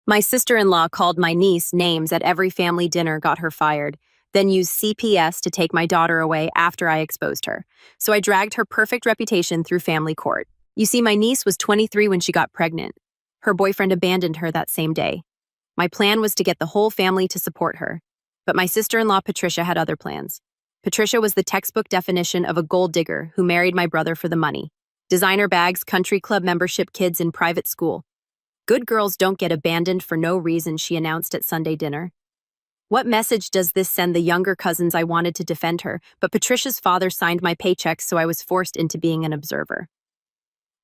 My sister-in-law called my niece names at every family dinner, got her fired, then used CPS to take my daughter away after I exposed her. So I dragged her perfect reputation through family court. You see, my niece was 23 when she got pregnant. Her boyfriend abandoned her that same day. My plan was to get the whole family to support her. But my sister-in-law Patricia had other plans. Patricia was the textbook definition of a gold digger who married my brother for the money. Designer bags, country club membership, kids in private school. Good girls don't get abandoned for no reason, she announced at Sunday dinner. What message does this send the younger cousins? I wanted to defend her, but Patricia's father signed my paychecks, so I was forced into being an observer.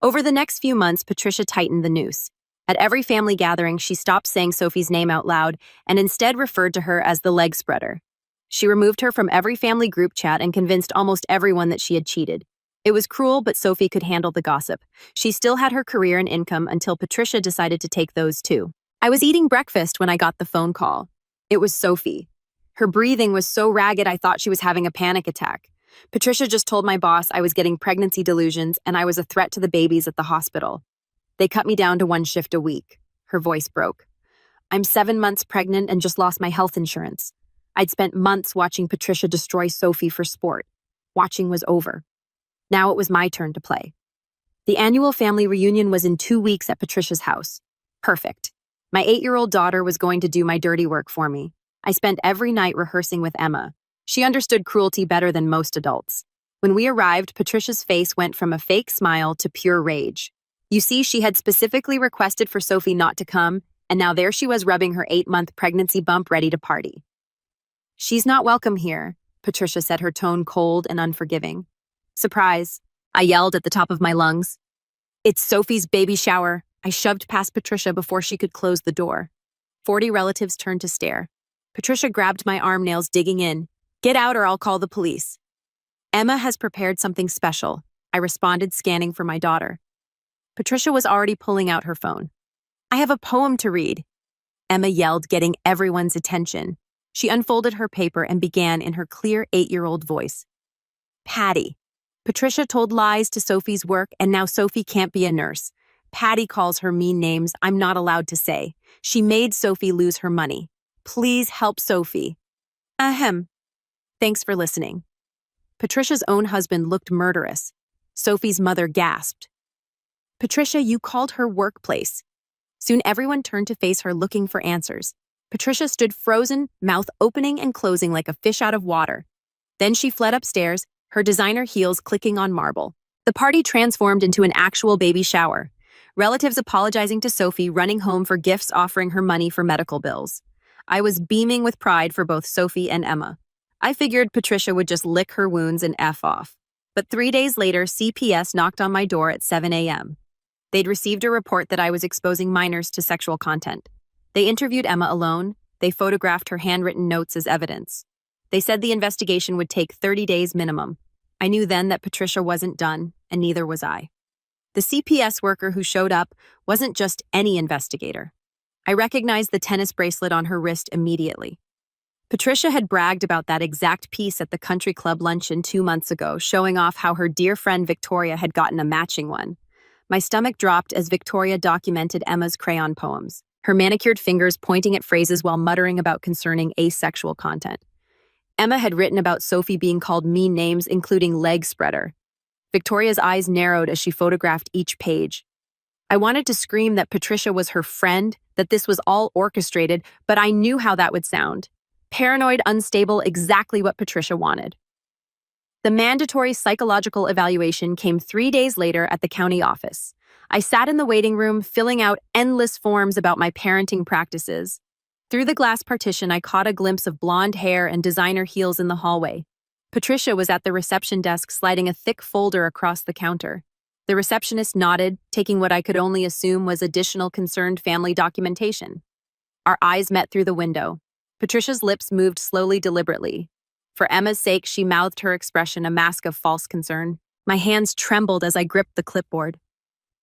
Over the next few months, Patricia tightened the noose. At every family gathering, she stopped saying Sophie's name out loud and instead referred to her as the leg spreader. She removed her from every family group chat and convinced almost everyone that she had cheated. It was cruel, but Sophie could handle the gossip. She still had her career and income until Patricia decided to take those too. I was eating breakfast when I got the phone call. It was Sophie. Her breathing was so ragged I thought she was having a panic attack. Patricia just told my boss I was getting pregnancy delusions and I was a threat to the babies at the hospital. They cut me down to 1 shift a week. Her voice broke. I'm 7 months pregnant and just lost my health insurance. I'd spent months watching Patricia destroy Sophie for sport. Watching was over. Now it was my turn to play. The annual family reunion was in 2 weeks at Patricia's house. Perfect. My 8-year-old daughter was going to do my dirty work for me. I spent every night rehearsing with Emma. She understood cruelty better than most adults. When we arrived, Patricia's face went from a fake smile to pure rage. You see, she had specifically requested for Sophie not to come, and now there she was rubbing her 8-month pregnancy bump ready to party. She's not welcome here, Patricia said, her tone cold and unforgiving. Surprise, I yelled at the top of my lungs. It's Sophie's baby shower. I shoved past Patricia before she could close the door. 40 relatives turned to stare. Patricia grabbed my arm nails, digging in. Get out or I'll call the police. Emma has prepared something special, I responded, scanning for my daughter. Patricia was already pulling out her phone. I have a poem to read, Emma yelled, getting everyone's attention. She unfolded her paper and began in her clear 8-year-old voice. Patty. Patricia told lies to Sophie's work, and now Sophie can't be a nurse. Patty calls her mean names I'm not allowed to say. She made Sophie lose her money. Please help Sophie. Ahem. Thanks for listening. Patricia's own husband looked murderous. Sophie's mother gasped. Patricia, you called her workplace. Soon everyone turned to face her, looking for answers. Patricia stood frozen, mouth opening and closing like a fish out of water. Then she fled upstairs, her designer heels clicking on marble. The party transformed into an actual baby shower. Relatives apologizing to Sophie, running home for gifts, offering her money for medical bills. I was beaming with pride for both Sophie and Emma. I figured Patricia would just lick her wounds and F off. But 3 days later, CPS knocked on my door at 7 a.m. They'd received a report that I was exposing minors to sexual content. They interviewed Emma alone. They photographed her handwritten notes as evidence. They said the investigation would take 30 days minimum. I knew then that Patricia wasn't done, and neither was I. The CPS worker who showed up wasn't just any investigator. I recognized the tennis bracelet on her wrist immediately. Patricia had bragged about that exact piece at the country club luncheon 2 months ago, showing off how her dear friend Victoria had gotten a matching one. My stomach dropped as Victoria documented Emma's crayon poems, her manicured fingers pointing at phrases while muttering about concerning asexual content. Emma had written about Sophie being called mean names, including leg spreader. Victoria's eyes narrowed as she photographed each page. I wanted to scream that Patricia was her friend, that this was all orchestrated, but I knew how that would sound. Paranoid, unstable, exactly what Patricia wanted. The mandatory psychological evaluation came 3 days later at the county office. I sat in the waiting room, filling out endless forms about my parenting practices. Through the glass partition, I caught a glimpse of blonde hair and designer heels in the hallway. Patricia was at the reception desk, sliding a thick folder across the counter. The receptionist nodded, taking what I could only assume was additional concerned family documentation. Our eyes met through the window. Patricia's lips moved slowly, deliberately. For Emma's sake, she mouthed her expression, a mask of false concern. My hands trembled as I gripped the clipboard.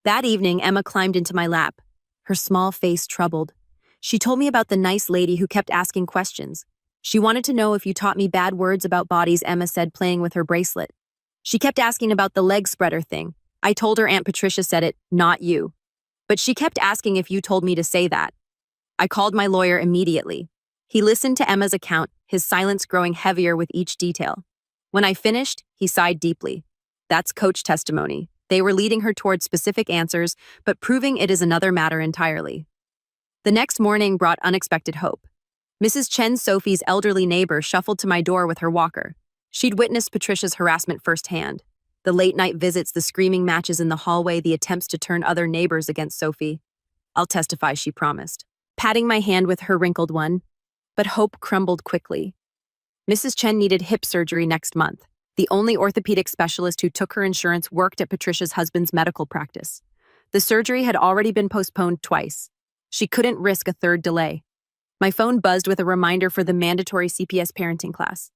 That evening, Emma climbed into my lap, her small face troubled. She told me about the nice lady who kept asking questions. She wanted to know if you taught me bad words about bodies, Emma said, playing with her bracelet. She kept asking about the leg spreader thing. I told her Aunt Patricia said it, not you. But she kept asking if you told me to say that. I called my lawyer immediately. He listened to Emma's account, his silence growing heavier with each detail. When I finished, he sighed deeply. That's coach testimony. They were leading her toward specific answers, but proving it is another matter entirely. The next morning brought unexpected hope. Mrs. Chen Sophie's elderly neighbor shuffled to my door with her walker. She'd witnessed Patricia's harassment firsthand. The late-night visits, the screaming matches in the hallway, the attempts to turn other neighbors against Sophie. I'll testify, she promised, patting my hand with her wrinkled one. But hope crumbled quickly. Mrs. Chen needed hip surgery next month. The only orthopedic specialist who took her insurance worked at Patricia's husband's medical practice. The surgery had already been postponed twice. She couldn't risk a third delay. My phone buzzed with a reminder for the mandatory CPS parenting class.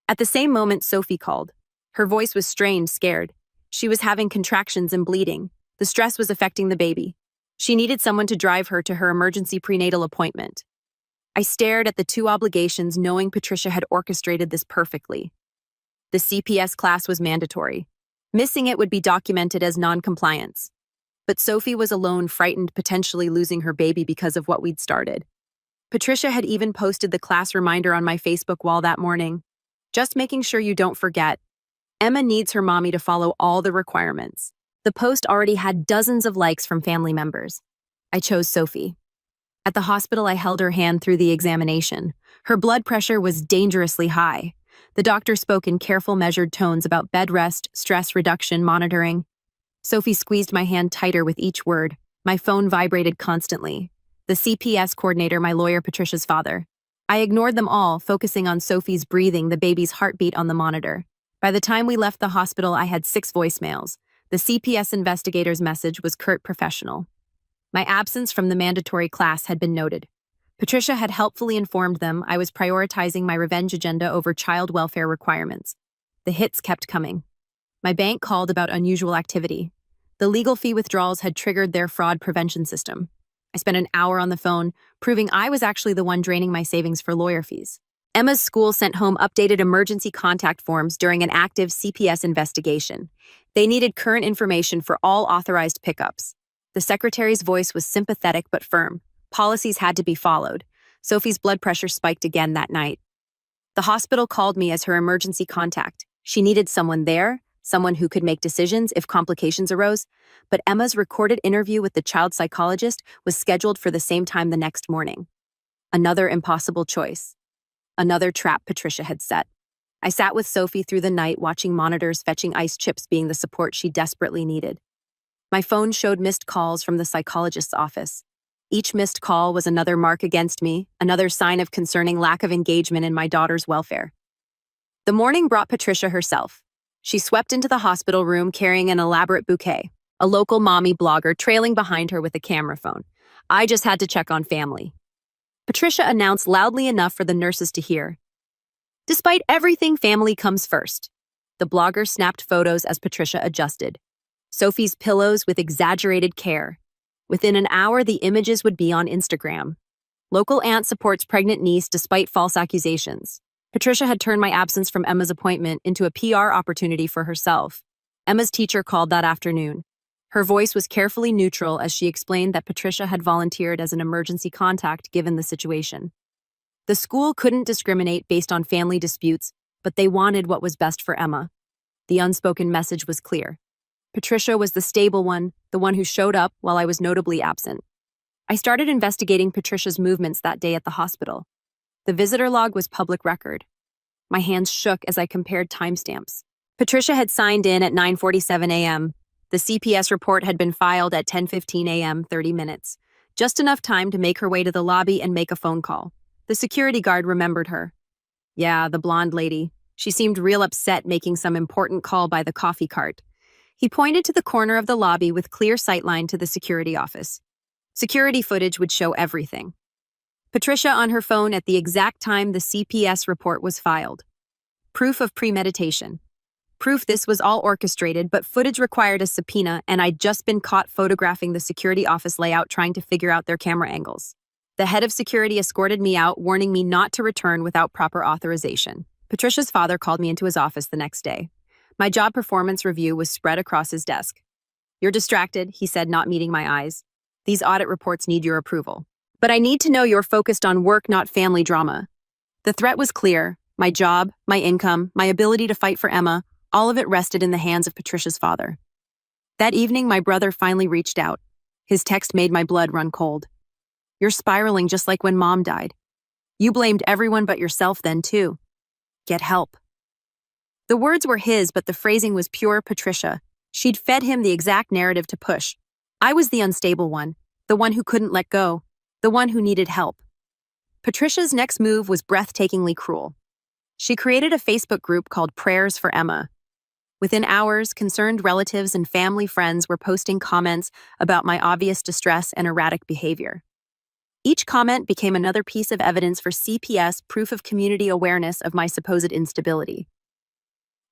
At the same moment, Sophie called. Her voice was strained, scared. She was having contractions and bleeding. The stress was affecting the baby. She needed someone to drive her to her emergency prenatal appointment. I stared at the two obligations, knowing Patricia had orchestrated this perfectly. The CPS class was mandatory. Missing it would be documented as non-compliance. But Sophie was alone, frightened, potentially losing her baby because of what we'd started. Patricia had even posted the class reminder on my Facebook wall that morning. Just making sure you don't forget. Emma needs her mommy to follow all the requirements. The post already had dozens of likes from family members. I chose Sophie. At the hospital, I held her hand through the examination. Her blood pressure was dangerously high. The doctor spoke in careful, measured tones about bed rest, stress reduction, monitoring. Sophie squeezed my hand tighter with each word. My phone vibrated constantly. The CPS coordinator, my lawyer, Patricia's father. I ignored them all, focusing on Sophie's breathing, the baby's heartbeat on the monitor. By the time we left the hospital, I had 6 voicemails. The CPS investigator's message was curt, professional. My absence from the mandatory class had been noted. Patricia had helpfully informed them I was prioritizing my revenge agenda over child welfare requirements. The hits kept coming. My bank called about unusual activity. The legal fee withdrawals had triggered their fraud prevention system. I spent an hour on the phone, proving I was actually the one draining my savings for lawyer fees. Emma's school sent home updated emergency contact forms during an active CPS investigation. They needed current information for all authorized pickups. The secretary's voice was sympathetic but firm. Policies had to be followed. Sophie's blood pressure spiked again that night. The hospital called me as her emergency contact. She needed someone there, someone who could make decisions if complications arose, but Emma's recorded interview with the child psychologist was scheduled for the same time the next morning. Another impossible choice. Another trap Patricia had set. I sat with Sophie through the night, watching monitors, fetching ice chips being the support she desperately needed. My phone showed missed calls from the psychologist's office. Each missed call was another mark against me, another sign of concerning lack of engagement in my daughter's welfare. The morning brought Patricia herself. She swept into the hospital room carrying an elaborate bouquet, a local mommy blogger trailing behind her with a camera phone. I just had to check on family. Patricia announced loudly enough for the nurses to hear. Despite everything, family comes first. The blogger snapped photos as Patricia adjusted. Sophie's pillows with exaggerated care. Within an hour, the images would be on Instagram. Local aunt supports pregnant niece despite false accusations. Patricia had turned my absence from Emma's appointment into a PR opportunity for herself. Emma's teacher called that afternoon. Her voice was carefully neutral as she explained that Patricia had volunteered as an emergency contact given the situation. The school couldn't discriminate based on family disputes, but they wanted what was best for Emma. The unspoken message was clear. Patricia was the stable one, the one who showed up while I was notably absent. I started investigating Patricia's movements that day at the hospital. The visitor log was public record. My hands shook as I compared timestamps. Patricia had signed in at 9:47 a.m. The CPS report had been filed at 10:15 a.m., 30 minutes. Just enough time to make her way to the lobby and make a phone call. The security guard remembered her. Yeah, the blonde lady. She seemed real upset making some important call by the coffee cart. He pointed to the corner of the lobby with clear sightline to the security office. Security footage would show everything. Patricia on her phone at the exact time the CPS report was filed. Proof of premeditation. Proof this was all orchestrated, but footage required a subpoena, and I'd just been caught photographing the security office layout trying to figure out their camera angles. The head of security escorted me out, warning me not to return without proper authorization. Patricia's father called me into his office the next day. My job performance review was spread across his desk. You're distracted, he said, not meeting my eyes. These audit reports need your approval. But I need to know you're focused on work, not family drama. The threat was clear. My job, my income, my ability to fight for Emma, all of it rested in the hands of Patricia's father. That evening, my brother finally reached out. His text made my blood run cold. You're spiraling just like when Mom died. You blamed everyone but yourself then, too. Get help. The words were his, but the phrasing was pure Patricia. She'd fed him the exact narrative to push. I was the unstable one, the one who couldn't let go, the one who needed help. Patricia's next move was breathtakingly cruel. She created a Facebook group called Prayers for Emma. Within hours, concerned relatives and family friends were posting comments about my obvious distress and erratic behavior. Each comment became another piece of evidence for CPS, proof of community awareness of my supposed instability.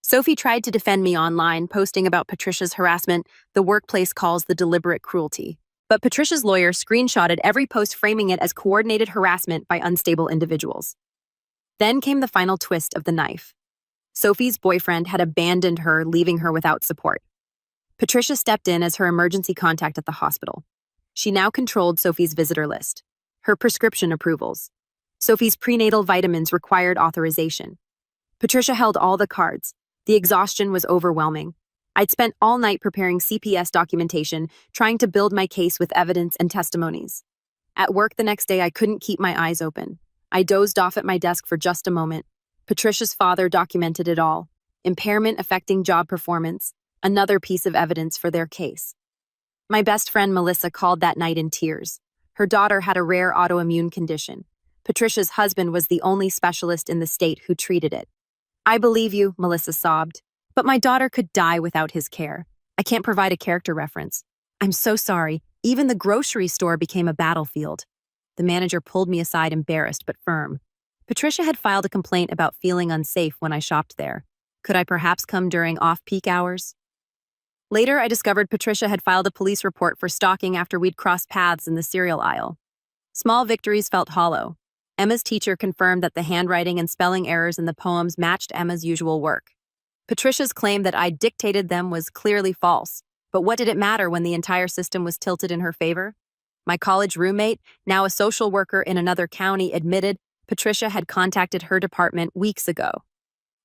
Sophie tried to defend me online, posting about Patricia's harassment the workplace calls the deliberate cruelty. But Patricia's lawyer screenshotted every post, framing it as coordinated harassment by unstable individuals. Then came the final twist of the knife. Sophie's boyfriend had abandoned her, leaving her without support. Patricia stepped in as her emergency contact at the hospital. She now controlled Sophie's visitor list, her prescription approvals. Sophie's prenatal vitamins required authorization. Patricia held all the cards. The exhaustion was overwhelming. I'd spent all night preparing CPS documentation, trying to build my case with evidence and testimonies. At work the next day, I couldn't keep my eyes open. I dozed off at my desk for just a moment. Patricia's father documented it all. Impairment affecting job performance, another piece of evidence for their case. My best friend Melissa called that night in tears. Her daughter had a rare autoimmune condition. Patricia's husband was the only specialist in the state who treated it. I believe you, Melissa sobbed. But my daughter could die without his care. I can't provide a character reference. I'm so sorry. Even the grocery store became a battlefield. The manager pulled me aside, embarrassed but firm. Patricia had filed a complaint about feeling unsafe when I shopped there. Could I perhaps come during off-peak hours? Later, I discovered Patricia had filed a police report for stalking after we'd crossed paths in the cereal aisle. Small victories felt hollow. Emma's teacher confirmed that the handwriting and spelling errors in the poems matched Emma's usual work. Patricia's claim that I dictated them was clearly false, but what did it matter when the entire system was tilted in her favor? My college roommate, now a social worker in another county, admitted Patricia had contacted her department weeks ago.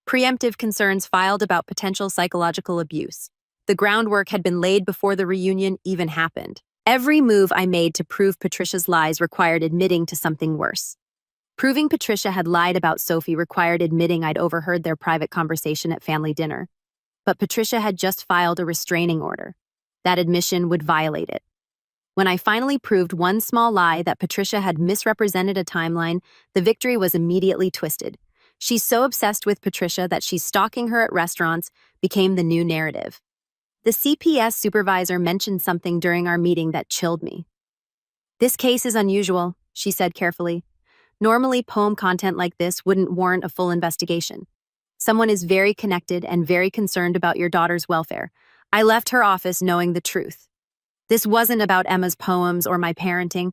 Preemptive concerns filed about potential psychological abuse. The groundwork had been laid before the reunion even happened. Every move I made to prove Patricia's lies required admitting to something worse. Proving Patricia had lied about Sophie required admitting I'd overheard their private conversation at family dinner. But Patricia had just filed a restraining order. That admission would violate it. When I finally proved one small lie, that Patricia had misrepresented a timeline, the victory was immediately twisted. She's so obsessed with Patricia that she's stalking her at restaurants became the new narrative. The CPS supervisor mentioned something during our meeting that chilled me. This case is unusual, she said carefully. Normally, poem content like this wouldn't warrant a full investigation. Someone is very connected and very concerned about your daughter's welfare. I left her office knowing the truth. This wasn't about Emma's poems or my parenting.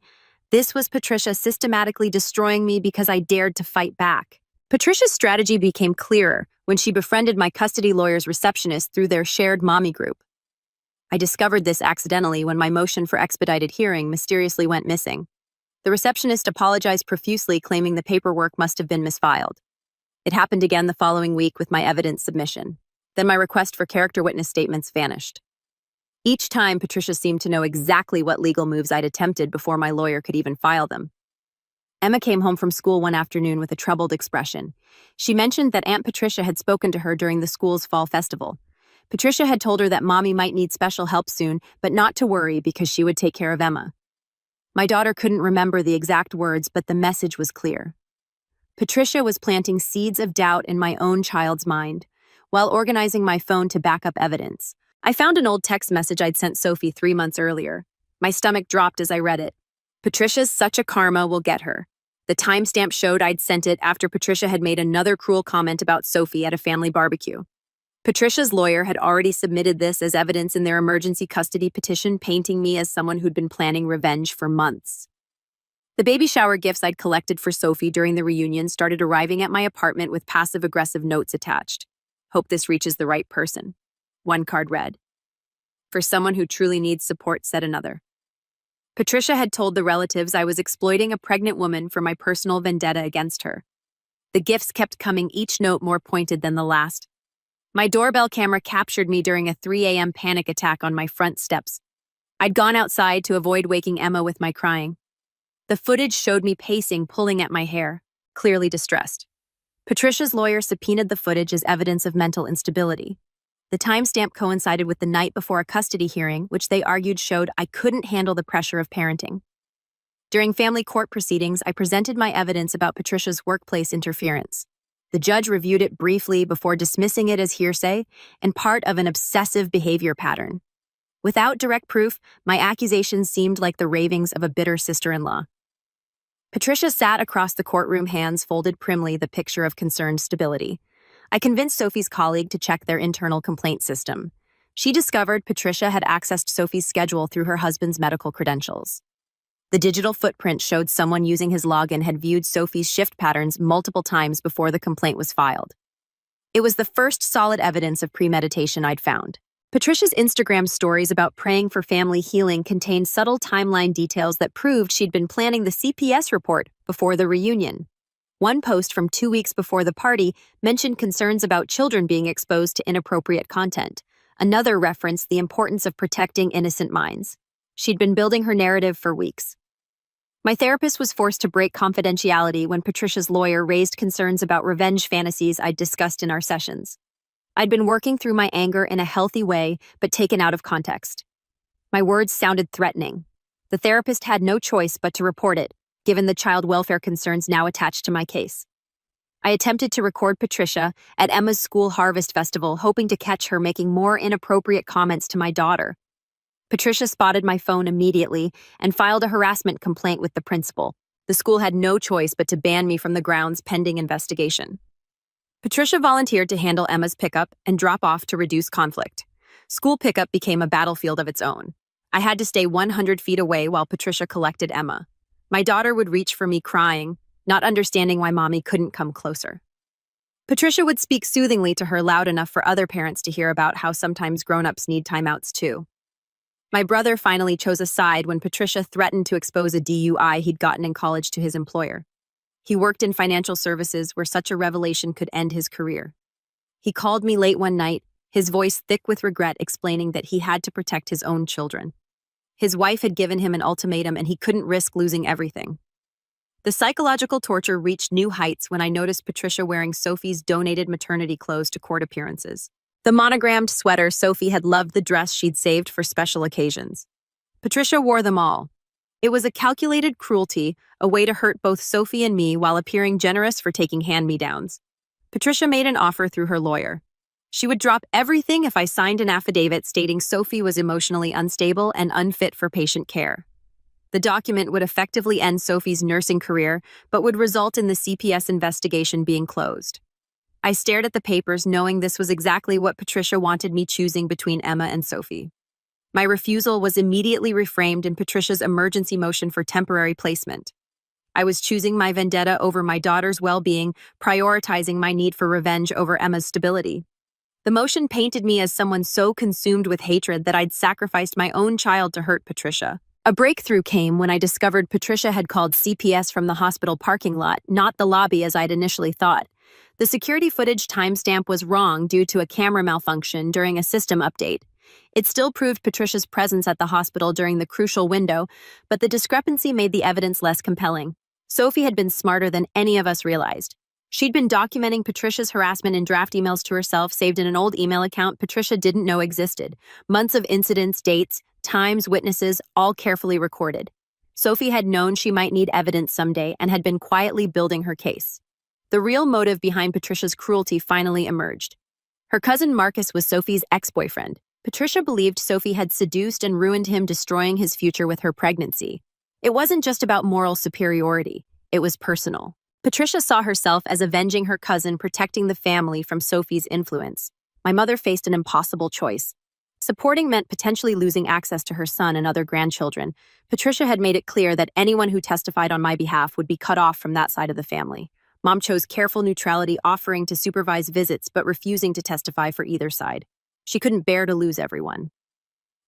This was Patricia systematically destroying me because I dared to fight back. Patricia's strategy became clearer when she befriended my custody lawyer's receptionist through their shared mommy group. I discovered this accidentally when my motion for expedited hearing mysteriously went missing. The receptionist apologized profusely, claiming the paperwork must have been misfiled. It happened again the following week with my evidence submission. Then my request for character witness statements vanished. Each time, Patricia seemed to know exactly what legal moves I'd attempted before my lawyer could even file them. Emma came home from school one afternoon with a troubled expression. She mentioned that Aunt Patricia had spoken to her during the school's fall festival. Patricia had told her that Mommy might need special help soon, but not to worry because she would take care of Emma. My daughter couldn't remember the exact words, but the message was clear. Patricia was planting seeds of doubt in my own child's mind. While organizing my phone to back up evidence, I found an old text message I'd sent Sophie 3 months earlier. My stomach dropped as I read it. Patricia's such a karma will get her. The timestamp showed I'd sent it after Patricia had made another cruel comment about Sophie at a family barbecue. Patricia's lawyer had already submitted this as evidence in their emergency custody petition, painting me as someone who'd been planning revenge for months. The baby shower gifts I'd collected for Sophie during the reunion started arriving at my apartment with passive-aggressive notes attached. Hope this reaches the right person. One card read, "For someone who truly needs support," said another. Patricia had told the relatives I was exploiting a pregnant woman for my personal vendetta against her. The gifts kept coming, each note more pointed than the last. My doorbell camera captured me during a 3 a.m. panic attack on my front steps. I'd gone outside to avoid waking Emma with my crying. The footage showed me pacing, pulling at my hair, clearly distressed. Patricia's lawyer subpoenaed the footage as evidence of mental instability. The timestamp coincided with the night before a custody hearing, which they argued showed I couldn't handle the pressure of parenting. During family court proceedings, I presented my evidence about Patricia's workplace interference. The judge reviewed it briefly before dismissing it as hearsay and part of an obsessive behavior pattern. Without direct proof, my accusations seemed like the ravings of a bitter sister-in-law. Patricia sat across the courtroom, hands folded primly, the picture of concerned stability. I convinced Sophie's colleague to check their internal complaint system. She discovered Patricia had accessed Sophie's schedule through her husband's medical credentials. The digital footprint showed someone using his login had viewed Sophie's shift patterns multiple times before the complaint was filed. It was the first solid evidence of premeditation I'd found. Patricia's Instagram stories about praying for family healing contained subtle timeline details that proved she'd been planning the CPS report before the reunion. One post from 2 weeks before the party mentioned concerns about children being exposed to inappropriate content. Another referenced the importance of protecting innocent minds. She'd been building her narrative for weeks. My therapist was forced to break confidentiality when Patricia's lawyer raised concerns about revenge fantasies I'd discussed in our sessions. I'd been working through my anger in a healthy way, but taken out of context. My words sounded threatening. The therapist had no choice but to report it, given the child welfare concerns now attached to my case. I attempted to record Patricia at Emma's school harvest festival, hoping to catch her making more inappropriate comments to my daughter. Patricia spotted my phone immediately and filed a harassment complaint with the principal. The school had no choice but to ban me from the grounds pending investigation. Patricia volunteered to handle Emma's pickup and drop off to reduce conflict. School pickup became a battlefield of its own. I had to stay 100 feet away while Patricia collected Emma. My daughter would reach for me crying, not understanding why mommy couldn't come closer. Patricia would speak soothingly to her loud enough for other parents to hear about how sometimes grown-ups need timeouts too. My brother finally chose a side when Patricia threatened to expose a DUI he'd gotten in college to his employer. He worked in financial services where such a revelation could end his career. He called me late one night, his voice thick with regret, explaining that he had to protect his own children. His wife had given him an ultimatum and he couldn't risk losing everything. The psychological torture reached new heights when I noticed Patricia wearing Sophie's donated maternity clothes to court appearances. The monogrammed sweater, Sophie had loved the dress she'd saved for special occasions. Patricia wore them all. It was a calculated cruelty, a way to hurt both Sophie and me while appearing generous for taking hand-me-downs. Patricia made an offer through her lawyer. She would drop everything if I signed an affidavit stating Sophie was emotionally unstable and unfit for patient care. The document would effectively end Sophie's nursing career, but would result in the CPS investigation being closed. I stared at the papers, knowing this was exactly what Patricia wanted me choosing between Emma and Sophie. My refusal was immediately reframed in Patricia's emergency motion for temporary placement. I was choosing my vendetta over my daughter's well-being, prioritizing my need for revenge over Emma's stability. The motion painted me as someone so consumed with hatred that I'd sacrificed my own child to hurt Patricia. A breakthrough came when I discovered Patricia had called CPS from the hospital parking lot, not the lobby as I'd initially thought. The security footage timestamp was wrong due to a camera malfunction during a system update. It still proved Patricia's presence at the hospital during the crucial window, but the discrepancy made the evidence less compelling. Sophie had been smarter than any of us realized. She'd been documenting Patricia's harassment in draft emails to herself saved in an old email account Patricia didn't know existed. Months of incidents, dates, times, witnesses, all carefully recorded. Sophie had known she might need evidence someday and had been quietly building her case. The real motive behind Patricia's cruelty finally emerged. Her cousin Marcus was Sophie's ex-boyfriend. Patricia believed Sophie had seduced and ruined him, destroying his future with her pregnancy. It wasn't just about moral superiority, it was personal. Patricia saw herself as avenging her cousin, protecting the family from Sophie's influence. My mother faced an impossible choice. Supporting meant potentially losing access to her son and other grandchildren. Patricia had made it clear that anyone who testified on my behalf would be cut off from that side of the family. Mom chose careful neutrality, offering to supervise visits but refusing to testify for either side. She couldn't bear to lose everyone.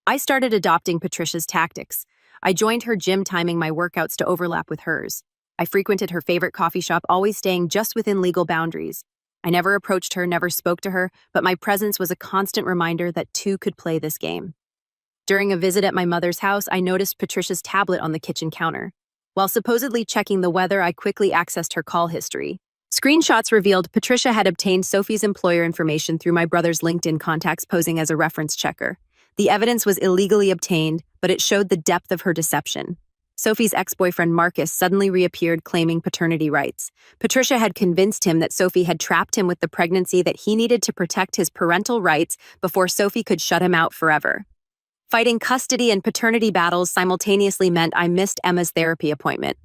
I started adopting Patricia's tactics. I joined her gym, timing my workouts to overlap with hers. I frequented her favorite coffee shop, always staying just within legal boundaries. I never approached her, never spoke to her, but my presence was a constant reminder that two could play this game. During a visit at my mother's house, I noticed Patricia's tablet on the kitchen counter. While supposedly checking the weather, I quickly accessed her call history. Screenshots revealed Patricia had obtained Sophie's employer information through my brother's LinkedIn contacts, posing as a reference checker. The evidence was illegally obtained, but it showed the depth of her deception. Sophie's ex-boyfriend Marcus suddenly reappeared, claiming paternity rights. Patricia had convinced him that Sophie had trapped him with the pregnancy, that he needed to protect his parental rights before Sophie could shut him out forever. Fighting custody and paternity battles simultaneously meant I missed Emma's therapy appointment.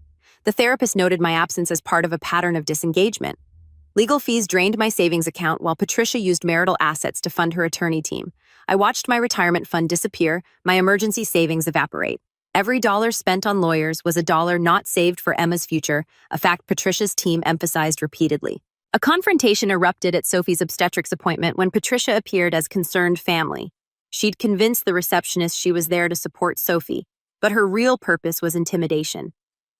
The therapist noted my absence as part of a pattern of disengagement. Legal fees drained my savings account while Patricia used marital assets to fund her attorney team. I watched my retirement fund disappear, my emergency savings evaporate. Every dollar spent on lawyers was a dollar not saved for Emma's future, a fact Patricia's team emphasized repeatedly. A confrontation erupted at Sophie's obstetrics appointment when Patricia appeared as concerned family. She'd convinced the receptionist she was there to support Sophie, but her real purpose was intimidation.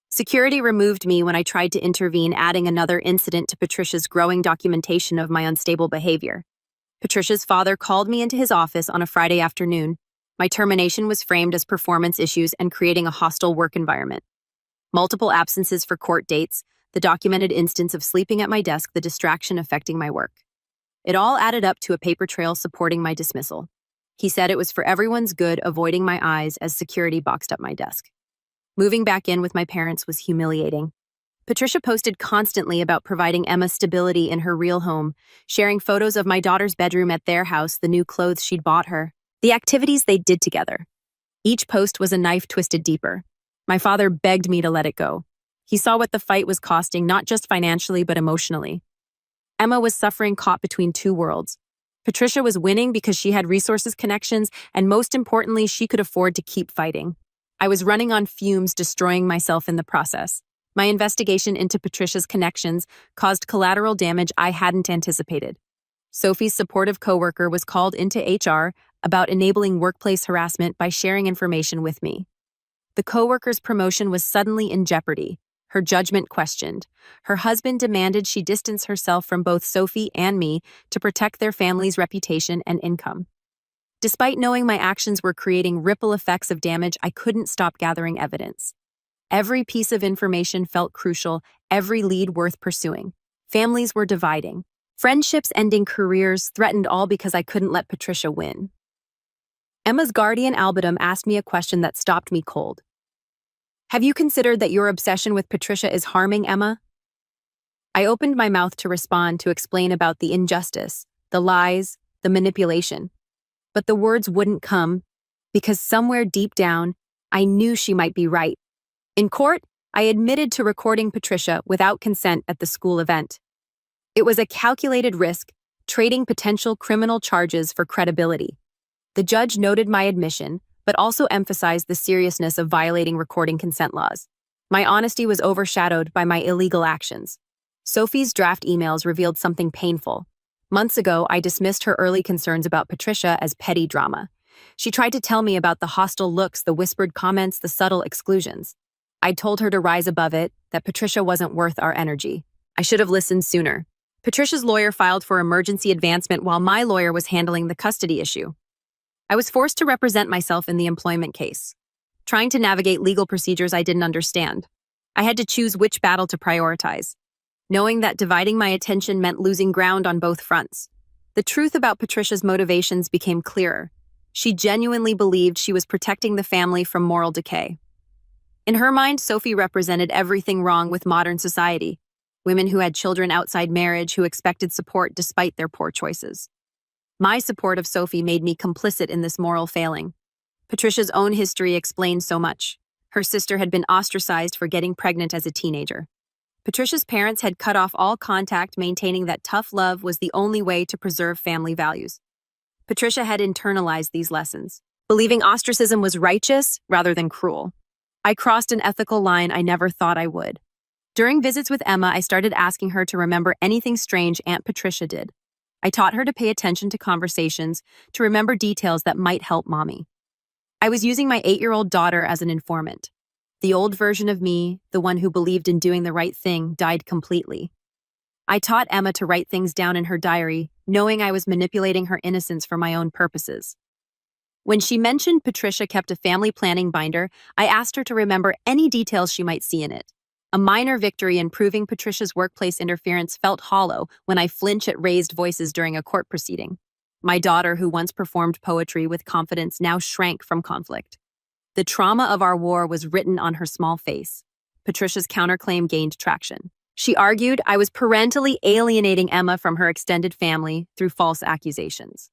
Security removed me when I tried to intervene, adding another incident to Patricia's growing documentation of my unstable behavior. Patricia's father called me into his office on a Friday afternoon. My termination was framed as performance issues and creating a hostile work environment. Multiple absences for court dates, the documented instance of sleeping at my desk, the distraction affecting my work. It all added up to a paper trail supporting my dismissal. He said it was for everyone's good, avoiding my eyes as security boxed up my desk. Moving back in with my parents was humiliating. Patricia posted constantly about providing Emma stability in her real home, sharing photos of my daughter's bedroom at their house, the new clothes she'd bought her, the activities they did together. Each post was a knife twisted deeper. My father begged me to let it go. He saw what the fight was costing, not just financially, but emotionally. Emma was suffering, caught between two worlds. Patricia was winning because she had resources, connections, and most importantly, she could afford to keep fighting. I was running on fumes, destroying myself in the process. My investigation into Patricia's connections caused collateral damage I hadn't anticipated. Sophie's supportive coworker was called into HR about enabling workplace harassment by sharing information with me. The coworker's promotion was suddenly in jeopardy, her judgment questioned. Her husband demanded she distance herself from both Sophie and me to protect their family's reputation and income. Despite knowing my actions were creating ripple effects of damage, I couldn't stop gathering evidence. Every piece of information felt crucial, every lead worth pursuing. Families were dividing. Friendships ending, careers threatened, all because I couldn't let Patricia win. Emma's guardian albitum asked me a question that stopped me cold. Have you considered that your obsession with Patricia is harming Emma? I opened my mouth to respond, to explain about the injustice, the lies, the manipulation. But the words wouldn't come, because somewhere deep down, I knew she might be right. In court, I admitted to recording Patricia without consent at the school event. It was a calculated risk, trading potential criminal charges for credibility. The judge noted my admission, but also emphasized the seriousness of violating recording consent laws. My honesty was overshadowed by my illegal actions. Sophie's draft emails revealed something painful. Months ago, I dismissed her early concerns about Patricia as petty drama. She tried to tell me about the hostile looks, the whispered comments, the subtle exclusions. I told her to rise above it, that Patricia wasn't worth our energy. I should have listened sooner. Patricia's lawyer filed for emergency advancement while my lawyer was handling the custody issue. I was forced to represent myself in the employment case, trying to navigate legal procedures I didn't understand. I had to choose which battle to prioritize, knowing that dividing my attention meant losing ground on both fronts. The truth about Patricia's motivations became clearer. She genuinely believed she was protecting the family from moral decay. In her mind, Sophie represented everything wrong with modern society: women who had children outside marriage, who expected support despite their poor choices. My support of Sophie made me complicit in this moral failing. Patricia's own history explained so much. Her sister had been ostracized for getting pregnant as a teenager. Patricia's parents had cut off all contact, maintaining that tough love was the only way to preserve family values. Patricia had internalized these lessons, believing ostracism was righteous rather than cruel. I crossed an ethical line I never thought I would. During visits with Emma, I started asking her to remember anything strange Aunt Patricia did. I taught her to pay attention to conversations, to remember details that might help Mommy. I was using my 8-year-old daughter as an informant. The old version of me, the one who believed in doing the right thing, died completely. I taught Emma to write things down in her diary, knowing I was manipulating her innocence for my own purposes. When she mentioned Patricia kept a family planning binder, I asked her to remember any details she might see in it. A minor victory in proving Patricia's workplace interference felt hollow when I flinch at raised voices during a court proceeding. My daughter, who once performed poetry with confidence, now shrank from conflict. The trauma of our war was written on her small face. Patricia's counterclaim gained traction. She argued I was parentally alienating Emma from her extended family through false accusations.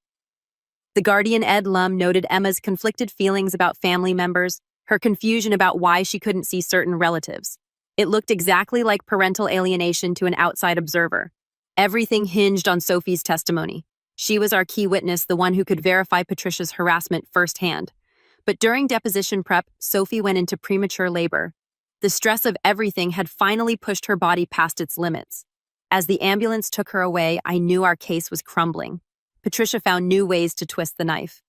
The guardian ad litem noted Emma's conflicted feelings about family members, her confusion about why she couldn't see certain relatives. It looked exactly like parental alienation to an outside observer. Everything hinged on Sophie's testimony. She was our key witness, the one who could verify Patricia's harassment firsthand. But during deposition prep, Sophie went into premature labor. The stress of everything had finally pushed her body past its limits. As the ambulance took her away, I knew our case was crumbling. Patricia found new ways to twist the knife.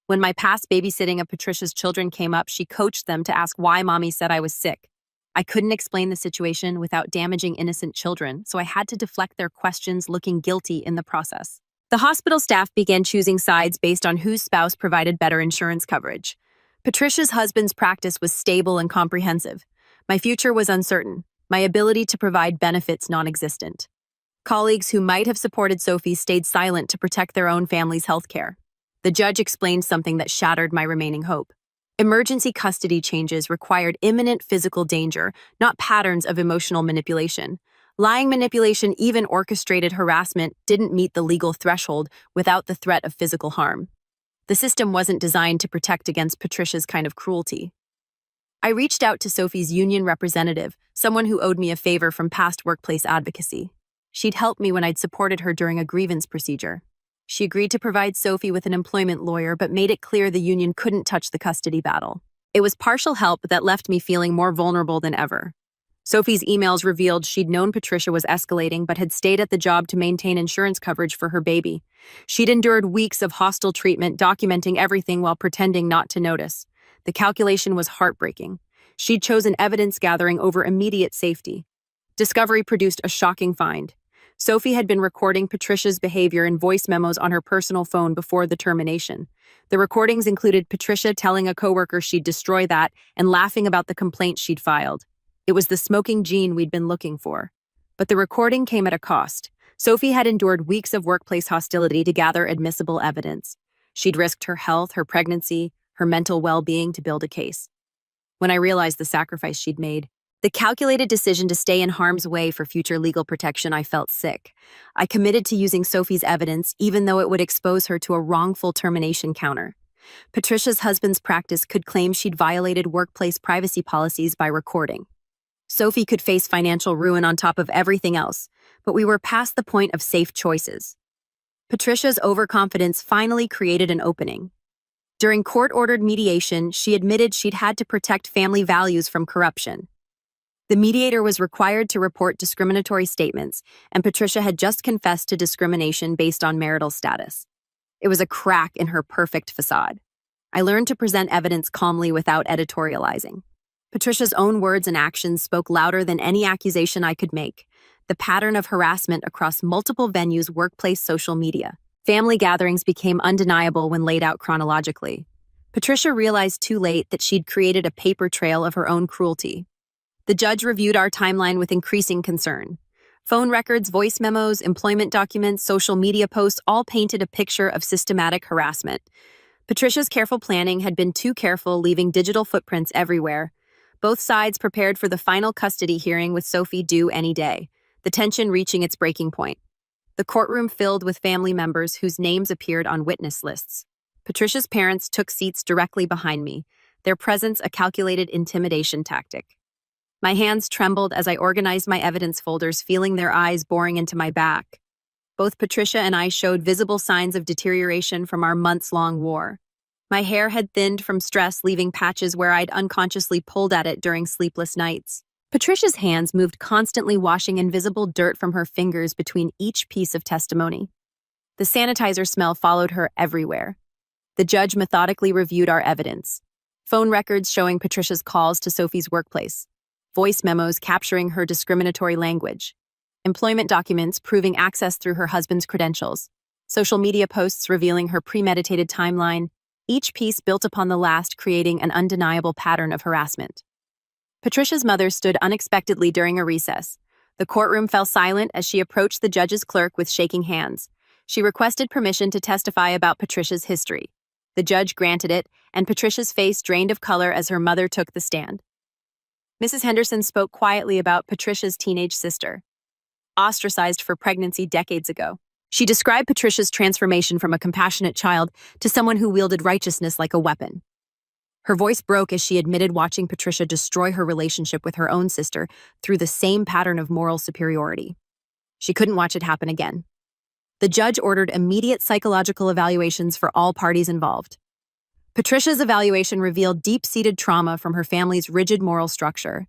When my past babysitting of Patricia's children came up, she coached them to ask why Mommy said I was sick. I couldn't explain the situation without damaging innocent children, so I had to deflect their questions, looking guilty in the process. The hospital staff began choosing sides based on whose spouse provided better insurance coverage. Patricia's husband's practice was stable and comprehensive. My future was uncertain, my ability to provide benefits non-existent. Colleagues who might have supported Sophie stayed silent to protect their own family's health care. The judge explained something that shattered my remaining hope. Emergency custody changes required imminent physical danger, not patterns of emotional manipulation. Lying manipulation, even orchestrated harassment, didn't meet the legal threshold without the threat of physical harm. The system wasn't designed to protect against Patricia's kind of cruelty. I reached out to Sophie's union representative, someone who owed me a favor from past workplace advocacy. She'd helped me when I'd supported her during a grievance procedure. She agreed to provide Sophie with an employment lawyer, but made it clear the union couldn't touch the custody battle. It was partial help that left me feeling more vulnerable than ever. Sophie's emails revealed she'd known Patricia was escalating but had stayed at the job to maintain insurance coverage for her baby. She'd endured weeks of hostile treatment, documenting everything while pretending not to notice. The calculation was heartbreaking. She'd chosen evidence gathering over immediate safety. Discovery produced a shocking find. Sophie had been recording Patricia's behavior in voice memos on her personal phone before the termination. The recordings included Patricia telling a coworker she'd destroy that and laughing about the complaint she'd filed. It was the smoking gene we'd been looking for. But the recording came at a cost. Sophie had endured weeks of workplace hostility to gather admissible evidence. She'd risked her health, her pregnancy, her mental well-being to build a case. When I realized the sacrifice she'd made, the calculated decision to stay in harm's way for future legal protection, I felt sick. I committed to using Sophie's evidence, even though it would expose her to a wrongful termination counter. Patricia's husband's practice could claim she'd violated workplace privacy policies by recording. Sophie could face financial ruin on top of everything else, but we were past the point of safe choices. Patricia's overconfidence finally created an opening. During court-ordered mediation, she admitted she'd had to protect family values from corruption. The mediator was required to report discriminatory statements, and Patricia had just confessed to discrimination based on marital status. It was a crack in her perfect facade. I learned to present evidence calmly without editorializing. Patricia's own words and actions spoke louder than any accusation I could make. The pattern of harassment across multiple venues, workplace, social media. Family gatherings became undeniable when laid out chronologically. Patricia realized too late that she'd created a paper trail of her own cruelty. The judge reviewed our timeline with increasing concern. Phone records, voice memos, employment documents, social media posts all painted a picture of systematic harassment. Patricia's careful planning had been too careful, leaving digital footprints everywhere. Both sides prepared for the final custody hearing with Sophie due any day, the tension reaching its breaking point. The courtroom filled with family members whose names appeared on witness lists. Patricia's parents took seats directly behind me, their presence a calculated intimidation tactic. My hands trembled as I organized my evidence folders, feeling their eyes boring into my back. Both Patricia and I showed visible signs of deterioration from our months-long war. My hair had thinned from stress, leaving patches where I'd unconsciously pulled at it during sleepless nights. Patricia's hands moved constantly, washing invisible dirt from her fingers between each piece of testimony. The sanitizer smell followed her everywhere. The judge methodically reviewed our evidence. Phone records showing Patricia's calls to Sophie's workplace, voice memos capturing her discriminatory language, employment documents proving access through her husband's credentials, social media posts revealing her premeditated timeline, each piece built upon the last, creating an undeniable pattern of harassment. Patricia's mother stood unexpectedly during a recess. The courtroom fell silent as she approached the judge's clerk with shaking hands. She requested permission to testify about Patricia's history. The judge granted it, and Patricia's face drained of color as her mother took the stand. Mrs. Henderson spoke quietly about Patricia's teenage sister, ostracized for pregnancy decades ago. She described Patricia's transformation from a compassionate child to someone who wielded righteousness like a weapon. Her voice broke as she admitted watching Patricia destroy her relationship with her own sister through the same pattern of moral superiority. She couldn't watch it happen again. The judge ordered immediate psychological evaluations for all parties involved. Patricia's evaluation revealed deep-seated trauma from her family's rigid moral structure.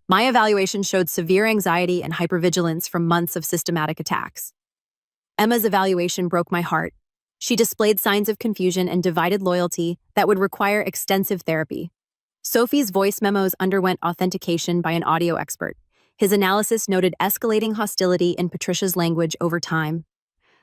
My evaluation showed severe anxiety and hypervigilance from months of systematic attacks. Emma's evaluation broke my heart. She displayed signs of confusion and divided loyalty that would require extensive therapy. Sophie's voice memos underwent authentication by an audio expert. His analysis noted escalating hostility in Patricia's language over time.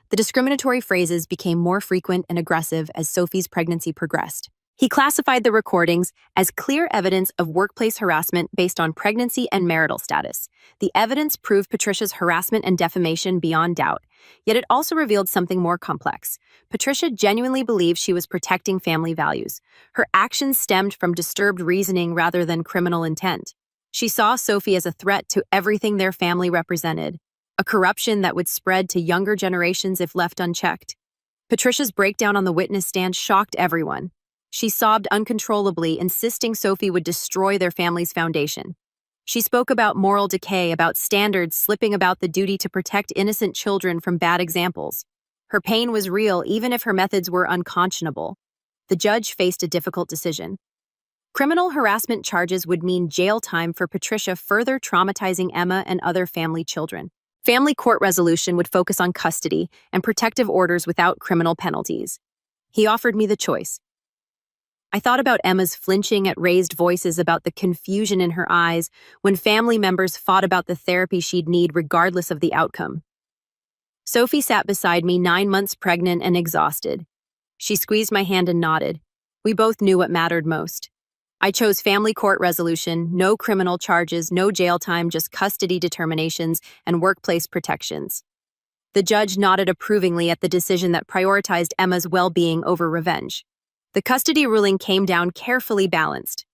The discriminatory phrases became more frequent and aggressive as Sophie's pregnancy progressed. He classified the recordings as clear evidence of workplace harassment based on pregnancy and marital status. The evidence proved Patricia's harassment and defamation beyond doubt, yet it also revealed something more complex. Patricia genuinely believed she was protecting family values. Her actions stemmed from disturbed reasoning rather than criminal intent. She saw Sophie as a threat to everything their family represented, a corruption that would spread to younger generations if left unchecked. Patricia's breakdown on the witness stand shocked everyone. She sobbed uncontrollably, insisting Sophie would destroy their family's foundation. She spoke about moral decay, about standards slipping, about the duty to protect innocent children from bad examples. Her pain was real, even if her methods were unconscionable. The judge faced a difficult decision. Criminal harassment charges would mean jail time for Patricia, further traumatizing Emma and other family children. Family court resolution would focus on custody and protective orders without criminal penalties. He offered me the choice. I thought about Emma's flinching at raised voices, about the confusion in her eyes when family members fought about the therapy she'd need regardless of the outcome. Sophie sat beside me, 9 months pregnant and exhausted. She squeezed my hand and nodded. We both knew what mattered most. I chose family court resolution, no criminal charges, no jail time, just custody determinations and workplace protections. The judge nodded approvingly at the decision that prioritized Emma's well-being over revenge. The custody ruling came down carefully balanced.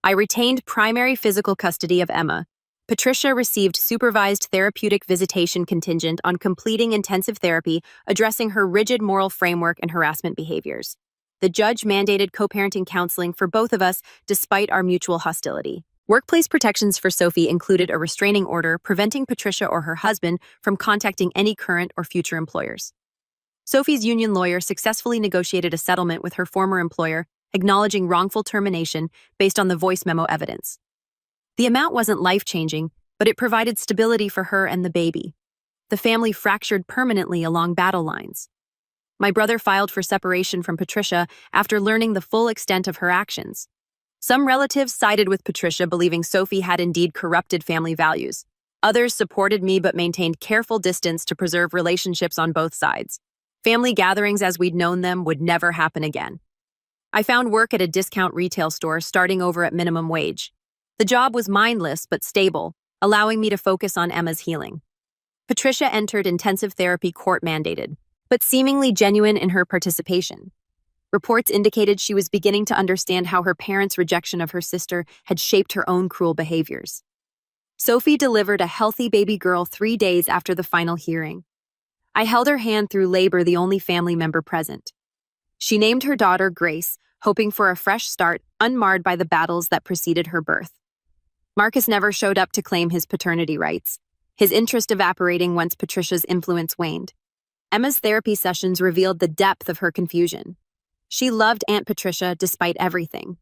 I retained primary physical custody of Emma. Patricia received supervised therapeutic visitation contingent on completing intensive therapy addressing her rigid moral framework and harassment behaviors. The judge mandated co-parenting counseling for both of us despite our mutual hostility. Workplace protections for Sophie included a restraining order preventing Patricia or her husband from contacting any current or future employers. Sophie's union lawyer successfully negotiated a settlement with her former employer, acknowledging wrongful termination based on the voice memo evidence. The amount wasn't life-changing, but it provided stability for her and the baby. The family fractured permanently along battle lines. My brother filed for separation from Patricia after learning the full extent of her actions. Some relatives sided with Patricia, believing Sophie had indeed corrupted family values. Others supported me but maintained careful distance to preserve relationships on both sides. Family gatherings as we'd known them would never happen again. I found work at a discount retail store, starting over at minimum wage. The job was mindless but stable, allowing me to focus on Emma's healing. Patricia entered intensive therapy, court-mandated, but seemingly genuine in her participation. Reports indicated she was beginning to understand how her parents' rejection of her sister had shaped her own cruel behaviors. Sophie delivered a healthy baby girl 3 days after the final hearing. I held her hand through labor, the only family member present. She named her daughter Grace, hoping for a fresh start, unmarred by the battles that preceded her birth. Marcus never showed up to claim his paternity rights, his interest evaporating once Patricia's influence waned. Emma's therapy sessions revealed the depth of her confusion. She loved Aunt Patricia despite everything,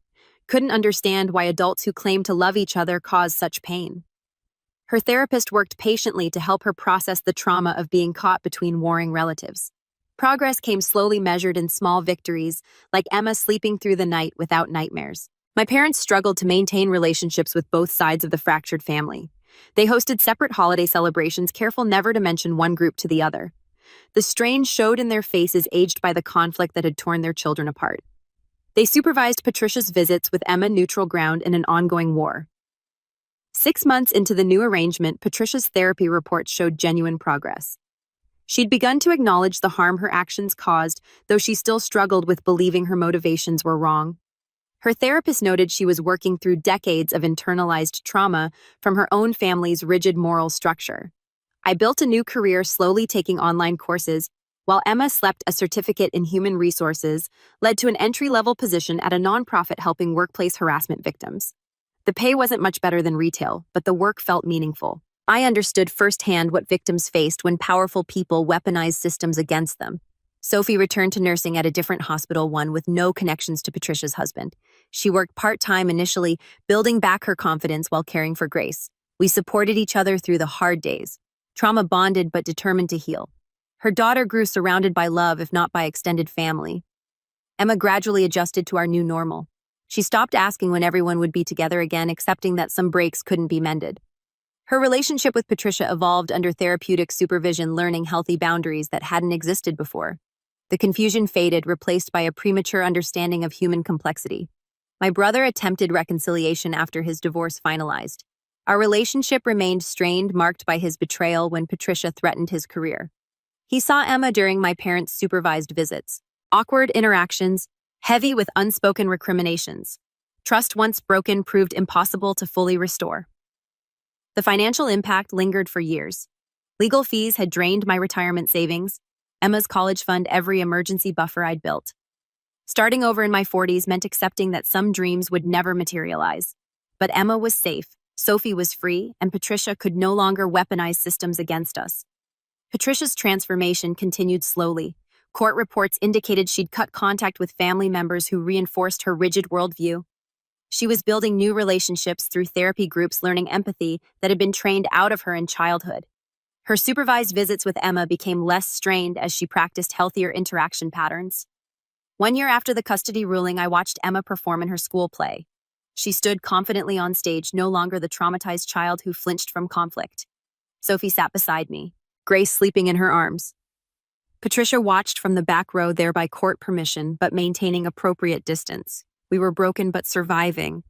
couldn't understand why adults who claimed to love each other caused such pain. Her therapist worked patiently to help her process the trauma of being caught between warring relatives. Progress came slowly, measured in small victories, like Emma sleeping through the night without nightmares. My parents struggled to maintain relationships with both sides of the fractured family. They hosted separate holiday celebrations, careful never to mention one group to the other. The strain showed in their faces, aged by the conflict that had torn their children apart. They supervised Patricia's visits with Emma neutral ground in an ongoing war. 6 months into the new arrangement, Patricia's therapy reports showed genuine progress. She'd begun to acknowledge the harm her actions caused, though she still struggled with believing her motivations were wrong. Her therapist noted she was working through decades of internalized trauma from her own family's rigid moral structure. I built a new career, slowly taking online courses, while Emma slept. A certificate in human resources led to an entry-level position at a nonprofit helping workplace harassment victims. The pay wasn't much better than retail, but the work felt meaningful. I understood firsthand what victims faced when powerful people weaponized systems against them. Sophie returned to nursing at a different hospital, one with no connections to Patricia's husband. She worked part-time initially, building back her confidence while caring for Grace. We supported each other through the hard days. Trauma bonded but determined to heal. Her daughter grew surrounded by love, if not by extended family. Emma gradually adjusted to our new normal. She stopped asking when everyone would be together again, accepting that some breaks couldn't be mended. Her relationship with Patricia evolved under therapeutic supervision, learning healthy boundaries that hadn't existed before. The confusion faded, replaced by a premature understanding of human complexity. My brother attempted reconciliation after his divorce finalized. Our relationship remained strained, marked by his betrayal when Patricia threatened his career. He saw Emma during my parents' supervised visits. Awkward interactions, heavy with unspoken recriminations. Trust once broken proved impossible to fully restore. The financial impact lingered for years. Legal fees had drained my retirement savings, Emma's college fund, every emergency buffer I'd built. Starting over in my 40s meant accepting that some dreams would never materialize. But Emma was safe, Sophie was free, and Patricia could no longer weaponize systems against us. Patricia's transformation continued slowly. Court reports indicated she'd cut contact with family members who reinforced her rigid worldview. She was building new relationships through therapy groups, learning empathy that had been trained out of her in childhood. Her supervised visits with Emma became less strained as she practiced healthier interaction patterns. 1 year after the custody ruling, I watched Emma perform in her school play. She stood confidently on stage, no longer the traumatized child who flinched from conflict. Sophie sat beside me, Grace sleeping in her arms. Patricia watched from the back row, there by court permission, but maintaining appropriate distance. We were broken but surviving,